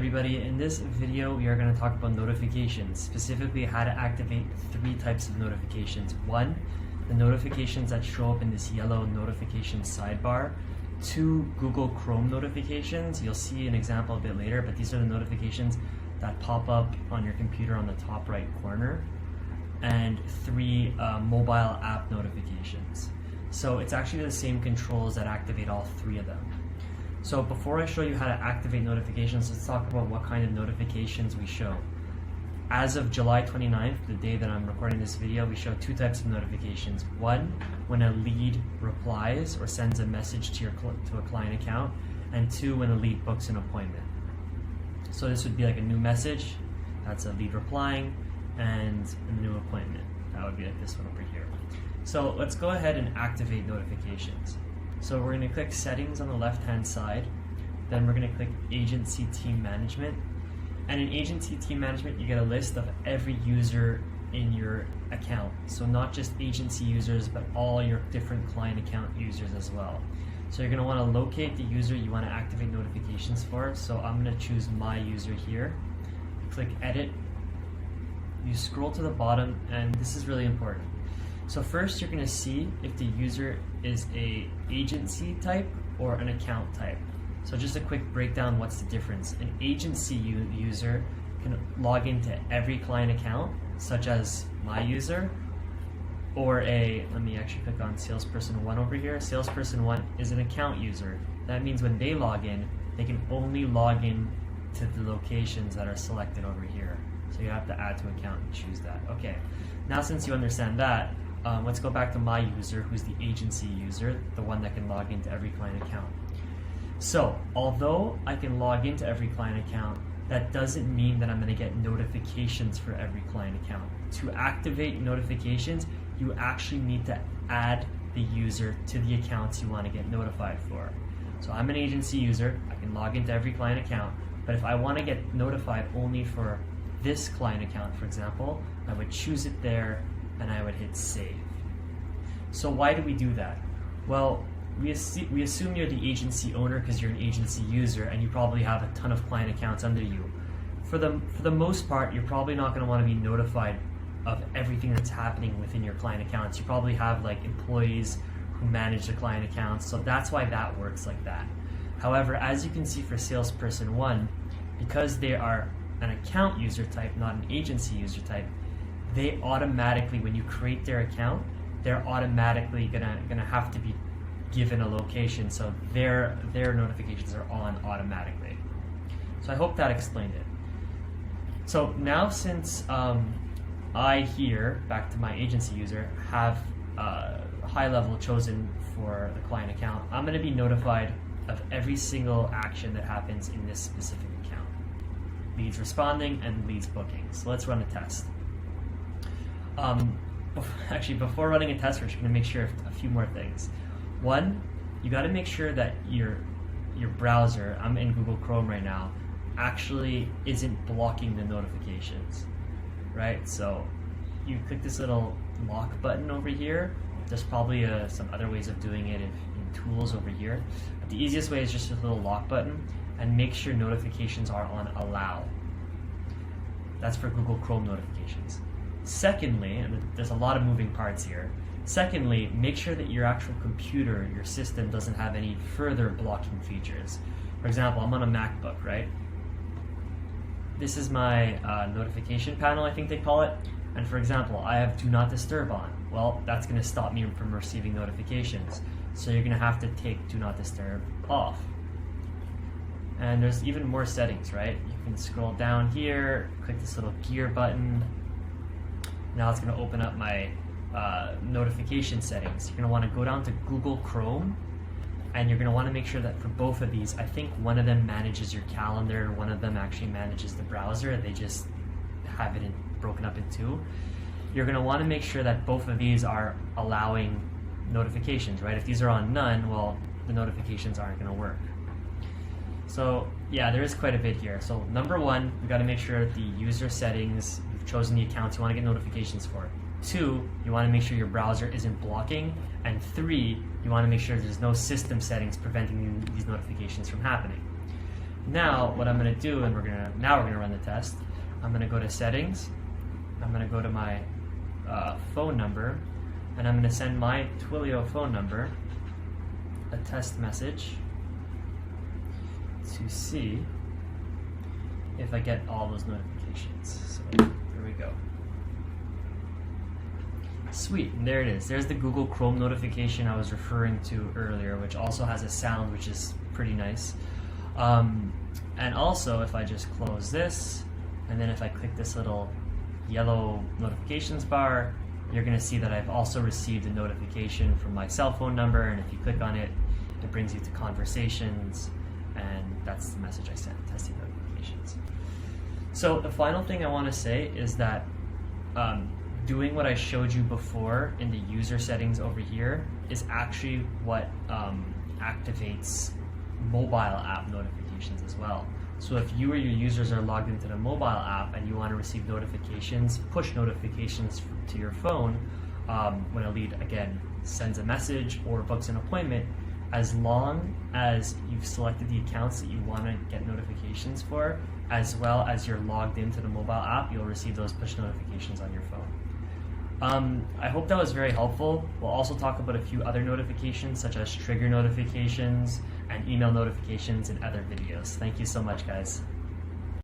everybody. In this video, we are going to talk about notifications, specifically how to activate 3 types of notifications. 1, the notifications that show up in this yellow notification sidebar. 2, Google Chrome notifications. You'll see an example a bit later, but these are the notifications that pop up on your computer on the top right corner. And 3, mobile app notifications. So it's actually the same controls that activate all 3 of them. So before I show you how to activate notifications, let's talk about what kind of notifications we show. As of July 29th, the day that I'm recording this video, we show 2 types of notifications. 1, when a lead replies or sends a message to a client account, and 2, when a lead books an appointment. So this would be like a new message, that's a lead replying, and a new appointment. That would be like this one over here. So let's go ahead and activate notifications. So we're going to click Settings on the left-hand side. Then we're going to click Agency Team Management. And in Agency Team Management, you get a list of every user in your account. So not just agency users, but all your different client account users as well. So you're going to want to locate the user you want to activate notifications for. So I'm going to choose my user here. Click Edit. You scroll to the bottom, and this is really important. So first, you're going to see if the user is a agency type or an account type. So just a quick breakdown, what's the difference? An agency user can log into every client account, such as my user, or let me actually click on Salesperson 1 over here. Salesperson 1 is an account user. That means when they log in, they can only log in to the locations that are selected over here. So you have to add to account and choose that. Okay, now since you understand that, let's go back to my user, who's the agency user, the one that can log into every client account. So, although I can log into every client account, that doesn't mean that I'm going to get notifications for every client account. To activate notifications, you actually need to add the user to the accounts you want to get notified for. So I'm an agency user, I can log into every client account, but if I want to get notified only for this client account, for example, I would choose it there and I would hit save. So why do we do that? Well, we assume you're the agency owner because you're an agency user and you probably have a ton of client accounts under you. For the most part, you're probably not going to want to be notified of everything that's happening within your client accounts. You probably have like employees who manage the client accounts, so that's why that works like that. However, as you can see for Salesperson 1, because they are an account user type, not an agency user type, they automatically, when you create their account, they're automatically gonna have to be given a location, so their notifications are on automatically. So I hope that explained it. So now since I here, back to my agency user, have high level chosen for the client account, I'm gonna be notified of every single action that happens in this specific account. Leads responding and leads booking. So let's run a test. Actually, before running a test, we're just going to make sure of a few more things. 1, you got to make sure that your browser, I'm in Google Chrome right now, actually isn't blocking the notifications, right? So you click this little lock button over here. There's probably some other ways of doing it in tools over here. But the easiest way is just a little lock button, and make sure notifications are on allow. That's for Google Chrome notifications. Secondly, and there's a lot of moving parts here, secondly, make sure that your actual computer, your system, doesn't have any further blocking features. For example, I'm on a MacBook, right? This is my notification panel, I think they call it. And for example, I have Do Not Disturb on. Well, that's going to stop me from receiving notifications. So you're going to have to take Do Not Disturb off. And there's even more settings, right? You can scroll down here, click this little gear button. Now it's going to open up my notification settings. You're going to want to go down to Google Chrome, and you're going to want to make sure that for both of these, I think one of them manages your calendar, and one of them actually manages the browser. They just have it broken up in 2. You're going to want to make sure that both of these are allowing notifications, right? If these are on none, well, the notifications aren't going to work. So yeah, there is quite a bit here. So number 1, we got to make sure that the user settings, you've chosen the accounts you want to get notifications for. 2, you want to make sure your browser isn't blocking. And 3, you want to make sure there's no system settings preventing these notifications from happening. Now, what I'm going to do, and we're going to run the test. I'm going to go to settings. I'm going to go to my phone number, and I'm going to send my Twilio phone number a test message to see if I get all those notifications. So here we go. Sweet, and there it is. There's the Google Chrome notification I was referring to earlier, which also has a sound, which is pretty nice. And also, if I just close this, and then if I click this little yellow notifications bar, you're going to see that I've also received a notification from my cell phone number, and if you click on it, it brings you to conversations, and that's the message I sent, testing notifications. So the final thing I want to say is that doing what I showed you before in the user settings over here is actually what activates mobile app notifications as well. So if you or your users are logged into the mobile app and you want to receive notifications, push notifications to your phone when a lead, again, sends a message or books an appointment, as long as you've selected the accounts that you want to get notifications for, as well as you're logged into the mobile app, you'll receive those push notifications on your phone. I hope that was very helpful. We'll also talk about a few other notifications, such as trigger notifications and email notifications in other videos. Thank you so much, guys.